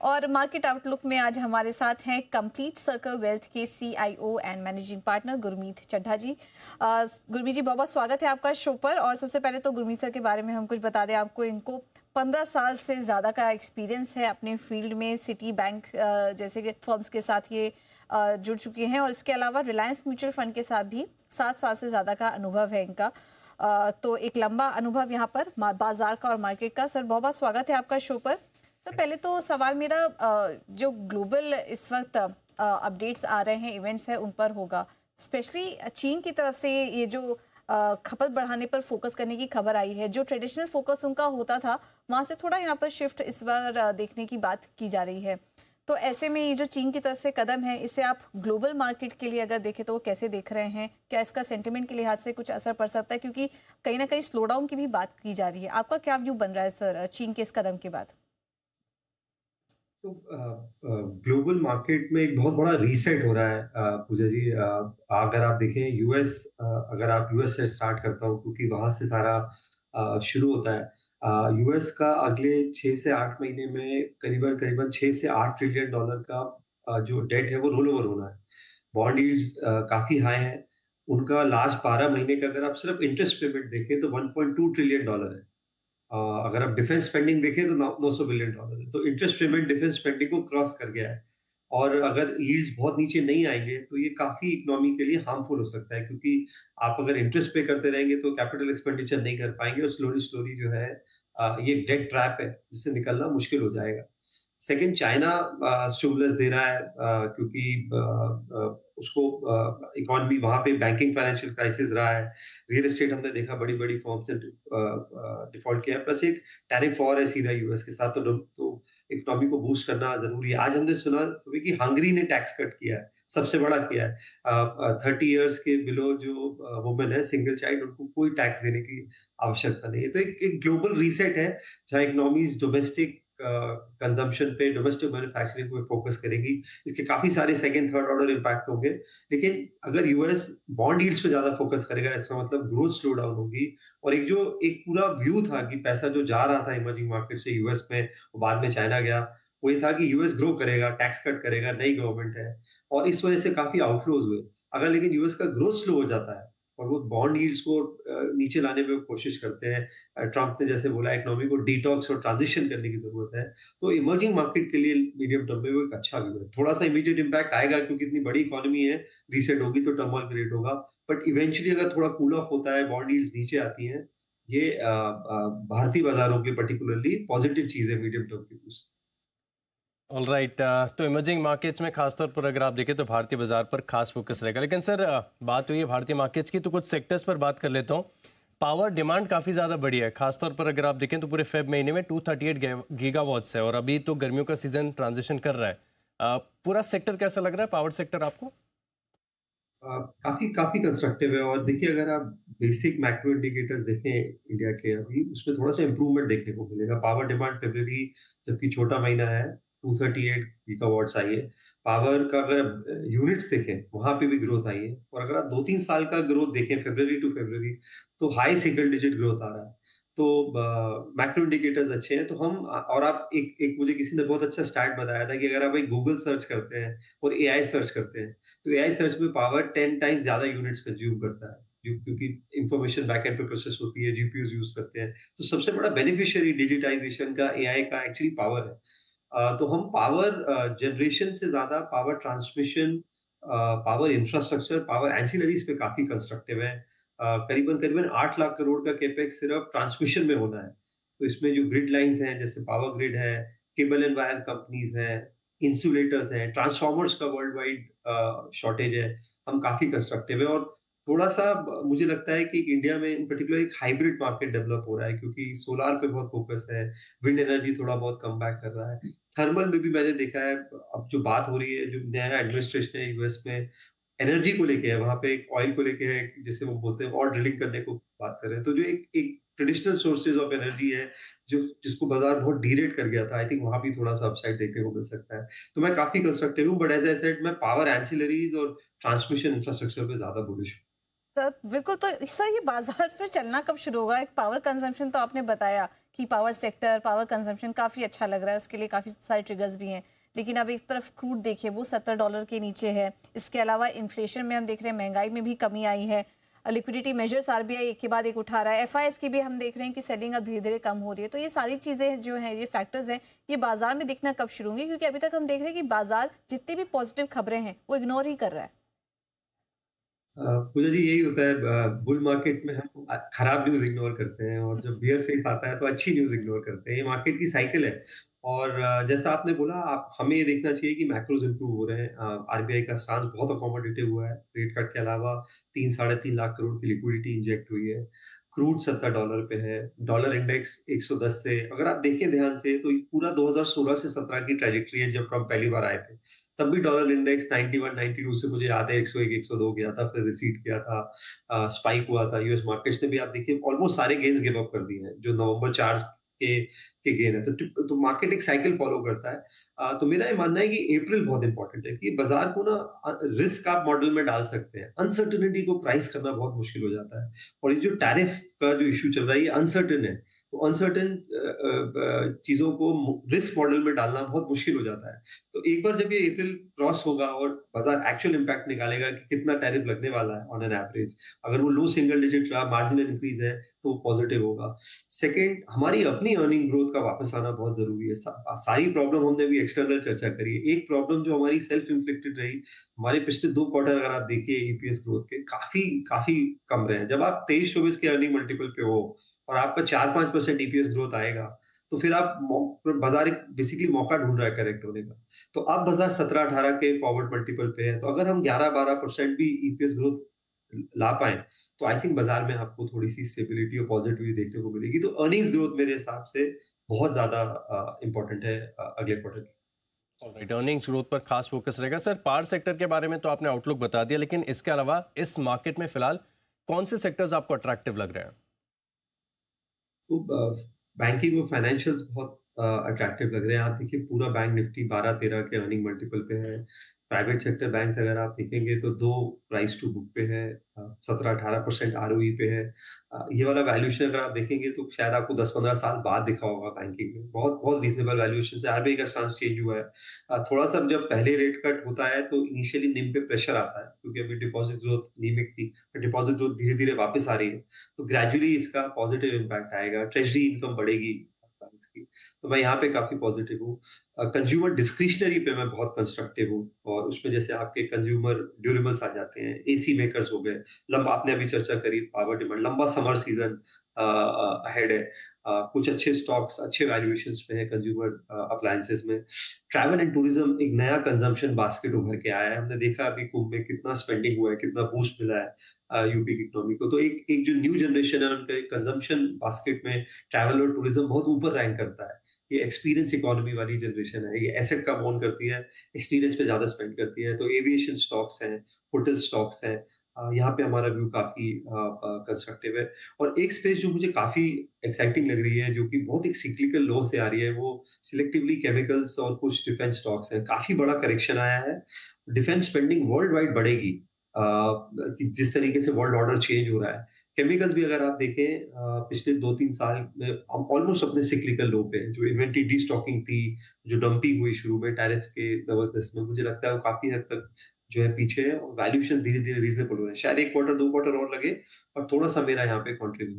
और market outlook में आज हमारे साथ हैं कंप्लीट सर्कल वेल्थ के CIO and managing partner Gurmeet Chadha ji. Gurmeet ji, बहुत बहुत स्वागत है आपका शो पर। और सबसे पहले तो गुरमीत सर के बारे में हम कुछ बता दें आपको। इनको 15 साल से ज़्यादा का एक्सपीरियंस है अपने फील्ड में। सिटी बैंक जैसे कि फर्म्स के साथ ये जुड़ चुके हैं और इसके अलावा रिलायंस म्यूचुअल फंड के साथ भी 7 साल से ज़्यादा का अनुभव है इनका। तो एक लंबा अनुभव यहाँ पर बाजार का और मार्केट का। सर, बहुत बहुत स्वागत है आपका शो पर। सर, पहले तो सवाल मेरा जो ग्लोबल इस वक्त अपडेट्स आ रहे हैं, इवेंट्स हैं, उन पर होगा। स्पेशली चीन की तरफ से ये जो खपत बढ़ाने पर फोकस करने की खबर आई है। जो ट्रेडिशनल फोकस उनका होता था, वहाँ से थोड़ा यहाँ पर शिफ्ट इस बार देखने की बात की जा रही है। तो ऐसे में ये जो चीन की तरफ से कदम है, इसे आप ग्लोबल मार्केट के लिए अगर देखें तो वो कैसे देख रहे हैं? क्या इसका सेंटिमेंट के लिहाज से कुछ असर पड़ सकता है? क्योंकि कहीं ना कहीं स्लो डाउन की भी बात की जा रही है। आपका क्या व्यू बन रहा है सर चीन के इस कदम के बाद? तो ग्लोबल मार्केट में एक बहुत बड़ा रीसेट हो रहा है पूजा जी। अगर आप देखें यूएस, अगर आप यूएस से स्टार्ट करता हूँ क्योंकि वहां से सारा शुरू होता है। यूएस का अगले 6 से 8 महीने में करीबन करीबन 6 से 8 ट्रिलियन डॉलर का जो डेट है वो रोल ओवर होना है। बॉन्ड यील्ड्स काफी हाई है। उनका लास्ट 12 महीने का अगर आप सिर्फ इंटरेस्ट पेमेंट देखें तो 1.2 ट्रिलियन डॉलर है। अ, अगर आप डिफेंस स्पेंडिंग देखें तो 900 बिलियन डॉलर है। तो इंटरेस्ट पेमेंट डिफेंस स्पेंडिंग को क्रॉस कर गया है। और अगर यील्ड्स बहुत नीचे नहीं आएंगे तो ये काफी इकोनॉमी के लिए हार्मफुल हो सकता है, क्योंकि आप अगर इंटरेस्ट पे करते रहेंगे तो कैपिटल एक्सपेंडिचर नहीं कर पाएंगे और स्लोली स्लोली जो है ये डेट ट्रैप है जिससे निकलना मुश्किल हो जाएगा। सेकंड, चाइना स्टिमुलस दे रहा है क्योंकि उसको इकोनॉमी वहां पे बैंकिंग फाइनेंशियल क्राइसिस रहा है। रियल एस्टेट हमने देखा बड़ी बड़ी फॉर्म्स ने डिफॉल्ट किया है। प्लस एक टैरिफ वॉर है सीधा यूएस के साथ, तो इकोनॉमी को बूस्ट करना जरूरी है। आज हमने सुना कि हंगरी ने टैक्स कट किया है, सबसे बड़ा किया है। 30 ईयर्स के बिलो जो वुमेन है, सिंगल चाइल्ड, उनको कोई टैक्स देने की आवश्यकता नहीं है। तो एक ग्लोबल रीसेट है जहाँ इकोनॉमीज डोमेस्टिक कंजम्पशन पे, डोमेस्टिक मैन्युफैक्चरिंग पे फोकस करेंगी। इसके काफी सारे सेकंड थर्ड ऑर्डर इम्पैक्ट होंगे। लेकिन अगर यूएस बॉन्ड यील्ड्स पे ज्यादा फोकस करेगा, इसका मतलब ग्रोथ स्लो डाउन होगी। और एक पूरा व्यू था कि पैसा जो जा रहा था इमर्जिंग मार्केट से यूएस में, वो बाद में चाइना गया, वो ये था कि यूएस ग्रो करेगा, टैक्स कट करेगा, नई गवर्नमेंट है। और इस वजह से काफी आउटफ्लोज हुए। अगर लेकिन यूएस का ग्रोथ स्लो हो जाता है और वो बॉन्ड यील्ड्स को नीचे लाने में कोशिश करते हैं, ट्रम्प ने जैसे बोला इकोनॉमी को डिटॉक्स और ट्रांजिशन करने की जरूरत है, तो इमर्जिंग मार्केट के लिए मीडियम टर्म में वो एक अच्छा व्यू है। थोड़ा सा इमीडिएट इम्पैक्ट आएगा क्योंकि इतनी बड़ी इकोनॉमी है, रीसेट होगी तो टर्मोइल क्रिएट होगा। बट इवेंचुअली अगर थोड़ा कूल ऑफ होता है, बॉन्ड यील्ड्स नीचे आती हैं, ये भारतीय बाजारों के पर्टिकुलरली पॉजिटिव चीज है मीडियम टर्म की। ऑलराइट। तो इमर्जिंग मार्केट्स में खासतौर पर अगर आप देखें तो भारतीय बाजार पर खास फोकस रहेगा। लेकिन सर, बात हुई है भारतीय मार्केट्स की, तो कुछ सेक्टर्स पर बात कर लेता हूँ। पावर डिमांड काफ़ी ज़्यादा बढ़ी है। खासतौर पर अगर आप देखें तो पूरे फेब महीने में 238 गीगावाट्स है और अभी तो गर्मियों का सीजन ट्रांजिशन कर रहा है। पूरा सेक्टर कैसा लग रहा है, पावर सेक्टर आपको? काफी काफी कंस्ट्रक्टिव है। और देखिए, अगर आप बेसिक मैक्रो इंडिकेटर्स देखें इंडिया के, अभी उसमें थोड़ा सा इंप्रूवमेंट देखने को मिलेगा। पावर डिमांड फरवरी, जबकि छोटा महीना है, 238 गीगावाट्स आई है। पावर का अगर यूनिट्स देखें वहां पे भी ग्रोथ आई है। और अगर आप 2-3 साल का ग्रोथ देखें फरवरी टू फरवरी, तो हाई सिंगल डिजिट ग्रोथ आ रहा है। तो मैक्रो इंडिकेटर्स अच्छे हैं। तो हम, और आप एक एक मुझे किसी ने बहुत अच्छा स्टैट बताया था कि अगर आप एक गूगल सर्च करते हैं और एआई सर्च करते हैं, तो एआई सर्च में पावर 10 टाइम्स ज्यादा यूनिट्स कंज्यूम करता है, क्योंकि इंफॉर्मेशन बैकएंड पे प्रोसेस होती है, जीपीयूज यूज करते हैं। तो सबसे बड़ा बेनिफिशियरी डिजिटाइजेशन का एआई का एक्चुअली पावर है। तो हम पावर जनरेशन से ज्यादा power transmission, power infrastructure, power ancillaries पे काफी कंस्ट्रक्टिव है। करीबन करीबन 8 लाख करोड़ का केपेक्स सिर्फ ट्रांसमिशन में होना है। तो इसमें जो ग्रिड लाइंस हैं, जैसे पावर ग्रिड है, केबल एंड वायर कंपनीज हैं, इंसुलेटर्स हैं, ट्रांसफॉर्मर्स का वर्ल्ड वाइड शॉर्टेज है। हम काफी कंस्ट्रक्टिव है। और थोड़ा सा मुझे लगता है कि इंडिया में इन पर्टिकुलर एक हाइब्रिड मार्केट डेवलप हो रहा है, क्योंकि सोलार पे बहुत फोकस है, विंड एनर्जी थोड़ा बहुत कम बैक कर रहा है। थर्मल में भी मैंने देखा है। अब जो बात हो रही है, जो नया एडमिनिस्ट्रेशन है यूएस में, एनर्जी को लेके है, वहां पे एक ऑयल को लेके है, जिसे वो बोलते हैं और ड्रिलिंग करने को बात कर रहे हैं। तो जो एक एक ट्रेडिशनल सोर्सेज ऑफ एनर्जी है, जो जिसको बाजार बहुत डीरेट कर गया था, आई थिंक वहां भी थोड़ा सा अपसाइड देखने को मिल सकता है। तो मैं काफी कंस्ट्रक्टिव हूँ, बट एज आई सेड, मैं पावर एंसिलरीज और ट्रांसमिशन इंफ्रास्ट्रक्चर पे ज्यादा बुलिश हूँ। तो बिल्कुल, तो सर ये बाजार फिर चलना कब शुरू होगा? एक पावर कंजम्पशन तो आपने बताया कि पावर सेक्टर, पावर कंजम्पशन काफ़ी अच्छा लग रहा है, उसके लिए काफ़ी सारे ट्रिगर्स भी हैं। लेकिन अब एक तरफ क्रूड देखिए, वो $70 के नीचे है। इसके अलावा इन्फ्लेशन में हम देख रहे हैं, महंगाई में भी कमी आई है। लिक्विडिटी मेजर्स आरबीआई एक के बाद एक उठा रहा है। एफआईएस की भी हम देख रहे हैं कि सेलिंग अब धीरे-धीरे कम हो रही है। तो ये सारी चीज़ें जो हैं, ये फैक्टर्स हैं, ये बाजार में दिखना कब शुरू होंगे? क्योंकि अभी तक हम देख रहे हैं कि बाजार जितनी भी पॉजिटिव खबरें हैं, वो इग्नोर ही कर रहा है। पूजा जी यही होता है बुल मार्केट में हम खराब न्यूज़ इग्नोर करते हैं और जब बियर फेस आता है तो अच्छी न्यूज़ इग्नोर करते हैं। ये मार्केट की साइकिल है और जैसा आपने बोला आप हमें ये देखना चाहिए कि मैक्रोज़ इम्प्रूव हो रहे हैं। आरबीआई का स्टांस बहुत अकोमोडेटिव हुआ है। रेट कट के अलावा 3 साढ़े 3 लाख करोड़ की लिक्विडिटी इंजेक्ट हुई है। क्रूड $70 पे है। डॉलर इंडेक्स 110 से अगर आप देखें ध्यान से तो ये पूरा 2016 से 17 की ट्रैजेक्टरी है जब ट्रम्प पहली बार आए थे। तब भी डॉलर इंडेक्स 91, 92 से मुझे याद है 101, 102 गया था, फिर रिसीड किया था, स्पाइक हुआ था। यूएस मार्केट्स ने भी आप देखिए ऑलमोस्ट सारे गेन्स गिव अप कर दिए हैं, जो नवंबर 4 के गेन है। तो मार्केट एक साइकिल फॉलो करता है। तो मेरा ये मानना है कि अप्रैल बहुत इंपॉर्टेंट है कि बाजार को ना रिस्क आप मॉडल में डाल सकते हैं। अनसर्टेनिटी को प्राइस करना बहुत मुश्किल हो जाता है और ये जो टैरिफ का जो इश्यू चल रहा है ये अनसर्टेन है। तो अनसर्टेन चीज़ों को रिस्क मॉडल में डालना बहुत मुश्किल हो जाता है। तो एक बार जब ये अप्रैल क्रॉस होगा और बाजार एक्चुअल इम्पैक्ट निकालेगा कि कितना टैरिफ लगने वाला है ऑन एन एवरेज, अगर वो लो सिंगल डिजिट रहा, मार्जिनल इंक्रीज है तो पॉजिटिव होगा। सेकंड, हमारी अपनी अर्निंग ग्रोथ का वापस आना बहुत जरूरी है। सारी प्रॉब्लम हमने भी एक्सटर्नल चर्चा करी है। एक प्रॉब्लम जो हमारी सेल्फ इन्फ्लिक्टेड रही, हमारे पिछले 2 क्वार्टर अगर आप देखिए ईपीएस ग्रोथ के काफी काफी कम रहे हैं। जब आप 23-24 के अर्निंग मल्टीपल पे हो और आपका 4-5% ईपीएस ग्रोथ आएगा, तो फिर आप बाजार एक बेसिकली मौका ढूंढ रहा है करेक्ट होने का। तो अब बाजार 17-18 के फॉरवर्ड मल्टीपल पे है, तो अगर हम 11-12% भी ईपीएस ग्रोथ ला पाए तो आई थिंक बाजार में आपको थोड़ी-सी स्टेबिलिटी और पॉजिटिविटी देखने को मिलेगी। तो अर्निंग्स ग्रोथ मेरे हिसाब से बहुत ज़्यादा इम्पोर्टेंट है अगले क्वार्टर की। ऑलराइट, अर्निंग्स ग्रोथ पर खास फोकस रहेगा। सर, पावर सेक्टर के बारे में तो आपने आउटलुक बता दिया, लेकिन इसके अलावा इस मार्केट में फिलहाल कौन से सेक्टर्स आपको अट्रैक्टिव लग रहे हैं? तो बैंकिंग और फाइनेंशियल्स बहुत अट्रैक्टिव लग रहे हैं। आप देखिए पूरा बैंक निफ्टी 12-13 के अर्निंग मल्टीपल पे है। प्राइवेट सेक्टर बैंक्स अगर आप देखेंगे तो 2 प्राइस टू बुक पे है, 17-18% आरओई पे है। ये वाला वैल्यूएशन अगर आप देखेंगे तो शायद आपको 10-15 साल बाद दिखा होगा बैंकिंग में। बहुत बहुत रीजनेबल वैल्यूएशन से आरबीआई का स्टांस चेंज हुआ है। थोड़ा-सा जब पहले रेट कट होता है तो इनिशियली निम पे प्रेशर आता है क्योंकि अभी डिपॉजिट ग्रोथ नीमिक थी। डिपॉजिट ग्रोथ धीरे-धीरे वापस आ रही है। तो ग्रेजुअली इसका पॉजिटिव इम्पैक्ट आएगा, ट्रेजरी इनकम बढ़ेगी बैंक्स की। तो मैं यहाँ पे काफ़ी पॉजिटिव हूँ। कंज्यूमर डिस्क्रिशनरी पे मैं बहुत कंस्ट्रक्टिव हूँ और उसमें जैसे आपके कंज्यूमर ड्यूरेबल्स आ जाते हैं, एसी मेकर्स हो गए, लंबा आपने अभी चर्चा करी पावर डिमांड, लंबा समर सीज़न अहेड है। कुछ अच्छे स्टॉक्स, अच्छे वैल्यूएशंस पे है कंज्यूमर अप्लायंसेस में। ट्रैवल एंड टूरिज्म एक नया कंजम्पशन बास्केट उभर के आया है। हमने देखा अभी कुंभ में कितना स्पेंडिंग हुआ है, कितना बूस्ट मिला है यूपी की इकोनॉमी को। तो एक एक जो न्यू जनरेशन है उनके कंजम्पशन बास्केट में ट्रैवल और टूरिज्म बहुत ऊपर रैंक करता है। ये एक्सपीरियंस इकोनॉमी वाली जनरेशन है, ये एसेट कम ओन करती है, एक्सपीरियंस पे ज़्यादा स्पेंड करती है। तो एविएशन स्टॉक्स हैं, होटल स्टॉक्स हैं, यहाँ पे हमारा व्यू काफ़ी कंस्ट्रक्टिव है। और एक स्पेस जो मुझे काफ़ी एक्साइटिंग लग रही है, जो कि बहुत एक सिक्लिकल लो से आ रही है, वो सिलेक्टिवली केमिकल्स और कुछ डिफेंस स्टॉक्स हैं। काफ़ी बड़ा करेक्शन आया है। डिफेंस स्पेंडिंग वर्ल्ड वाइड बढ़ेगी कि जिस तरीके से वर्ल्ड ऑर्डर चेंज हो रहा है। केमिकल्स भी अगर आप देखें पिछले 2-3 साल में हम ऑलमोस्ट अपने सिक्लिकल लो पे हैं। जो इन्वेंटरी डिस्टॉकिंग थी, जो डंपिंग हुई शुरू में टैरिफ के ज़बरदस्त में, मुझे लगता है वो काफ़ी हद तक जो है पीछे है और वैल्यूएशन धीरे-धीरे रीज़नेबल हो रहे हैं। शायद 1 क्वार्टर, 2 क्वार्टर और लगे और थोड़ा-सा मेरा यहाँ पे कॉन्ट्रिब्यूट